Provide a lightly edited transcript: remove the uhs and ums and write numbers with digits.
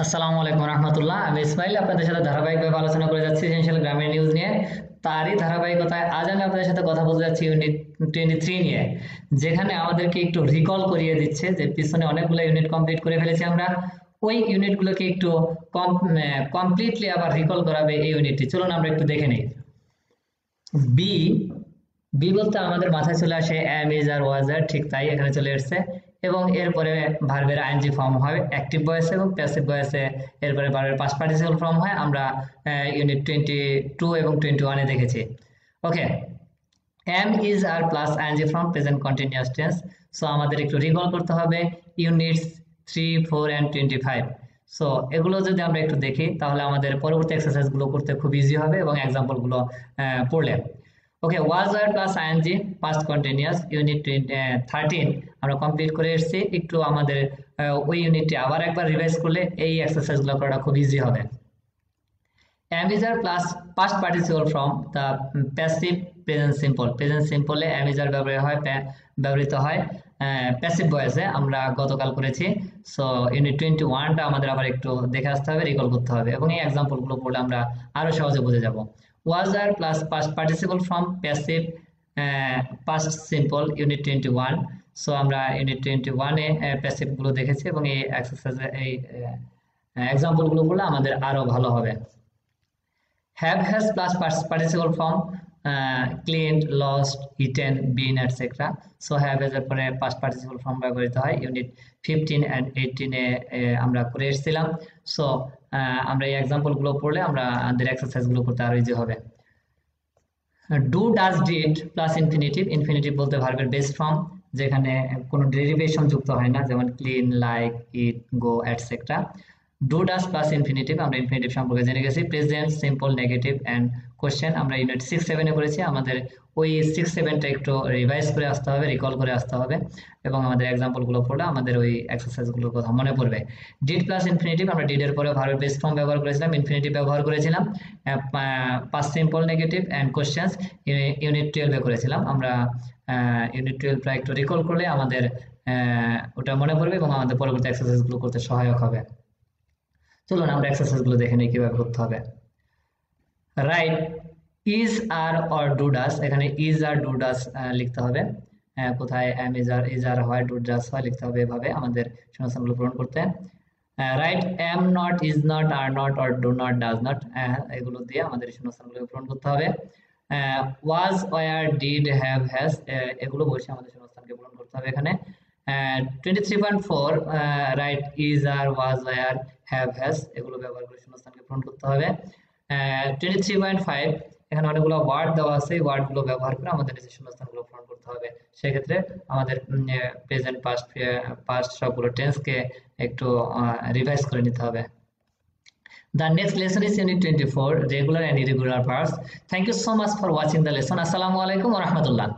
আসসালামু আলাইকুম রহমতুল্লাহ। আমি ইসমাইল আপনাদের সাথে ধারাবাহিকভাবে আলোচনা করে যাচ্ছি এসেনশিয়াল গ্রামীণ নিউজ নিয়ে। তারই ধারাবাহিকতায় আজ আমি আপনাদের সাথে কথা বলতে যাচ্ছি ইউনিট 23 নিয়ে, যেখানে আমাদেরকে একটু রিকল করিয়ে দিচ্ছে যে পিছনে অনেকগুলো ইউনিট কমপ্লিট করে ফেলেছি আমরা। ওই ইউনিটগুলোকে একটু কমপ্লিটলি আবার রিকল করাবে এই ইউনিটটি। চলুন আমরা একটু দেখে নিই। বি বি বলতে আমাদের মাথায় চলে আসে এম ইজ আর ওয়াজ আর, ঠিক তাই এখানে চলে এসেছে। এবং এরপরে ভার্বের আইএনজি ফর্ম হয় অ্যাক্টিভ ভয়েসে এবং প্যাসিভ ভয়েসে। এরপরে ভার্বের পাস্ট পার্টিসিপল ফর্ম হয়, আমরা ইউনিট 22 এবং 21-এ দেখেছি। Okay, am is are plus ING form present continuous tense. So আমাদের একটু রিকল করতে হবে ইউনিটস 3, 4 and 25। সো এগুলো যদি আমরা একটু দেখি তাহলে আমাদের পরবর্তী এক্সারসাইজগুলো করতে খুব ইজি হবে এবং এক্সাম্পলগুলো পড়লে। Okay, was are plus ING past continuous unit 13 আমরা কমপ্লিট করে এসেছি। একটু আমাদের ওই ইউনিটটি আবার একবার রিভাইজ করলে এই এক্সারসাইজগুলো করাটা খুব ইজি হবে। am is are plus past participle from the passive present simple। present simple A am is are ব্যবহৃত হয় প্যাসিভ ভয়েসে, আমরা গতকাল করেছি। সো ইউনিট 21টা আমাদের আবার একটু দেখে আসতে হবে, রিকল করতে হবে এবং এই এক্সাম্পলগুলো পড়লে আমরা আরো সহজে বুঝে যাব। was are plus past participle from passive past simple unit 21। So আমরা ইউনিট 21-এ প্যাসিভ গুলো দেখেছি এবং এই এক্সারসাইজে এই এক্সাম্পলগুলো পড়লে আমাদের আরো ভালো হবে। have has plus participle form cleaned, lost, eaten, been, etc. So have has এর পরে past participle form ব্যবহৃত হয় ইউনিট 15 and 18-এ আমরা করে এসেছিলাম। সো আমরা এই এক্সাম্পল গুলো পড়লে আমরা আমাদের এক্সারসাইজ গুলো করতে আরো ইজি হবে। Do, does, did plus infinitive. Infinitive বলতে ভার্বের বেস ফর্ম, যেখানে কোনো ডেরিভেশন যুক্ত হয় না, যেমন clean, like, eat, go, etcetera. Do, does plus infinitive, আমরা ইনফিনিটিভ সম্পর্কে জেনে গেছি। Present simple, negative and question আমরা ইউনিট 6, 7-এ করেছি। আমাদের ওই 6, 7টা একটু রিভাইজ করে আসতে হবে, রিকল করে আসতে হবে এবং আমাদের এক্সাম্পল গুলো পড়লে আমাদের ওই এক্সারসাইজ গুলোর কথা মনে পড়বে। ডিড প্লাস ইনফিনিটিভ, আমরা ডিড এর পরে ভার্বের বেস ফর্ম ব্যবহার করেছিলাম, ইনফিনিটিভ ব্যবহার করেছিলাম। Past simple, negative and questions unit 12-এ করেছিলাম আমরা। ইউনিট 12টা একটু রিকল করলে আমাদের ওটা মনে পড়বে এবং আমাদের পরবর্তী এক্সারসাইজ গুলো করতে সহায়ক হবে। চলুন আমরা এক্সারসাইজ গুলো দেখে নিই কিভাবে করতে হবে। Right is are or do does, এখানে ইজ আর ডু ডাস লিখতে হবে। কোথায় এম ইজ আর হয়, ডু ডাস হয়, লিখতে হবে এভাবে আমাদের শূন্যস্থানগুলো পূরণ করতে। Right am not, is not, are not, or do not, does not, এগুলো দিয়ে আমাদের শূন্যস্থানগুলো পূরণ করতে হবে। Was, were, did, have, has, এগুলো বসে আমাদের শূন্যস্থানকে পূরণ করতে হবে এখানে। 23.4 right is are, was, were, have, has, এগুলো ব্যবহার করে শূন্যস্থানকে পূরণ করতে হবে। 23.5 এখানে অনেকগুলো ওয়ার্ড দেওয়া আছে, এই ওয়ার্ড গুলো ব্যবহার করে আমাদের নিচে শূন্যস্থানগুলো পূরণ করতে হবে। সেক্ষেত্রে আমাদের প্রেজেন্ট, পাস্ট সবগুলো টেন্সকে একটু রিভাইজ করে নিতে হবে। The next lesson is Unit 24, regular and irregular verbs. Thank you so much for watching the lesson. Assalamu alaikum wa rahmatullah.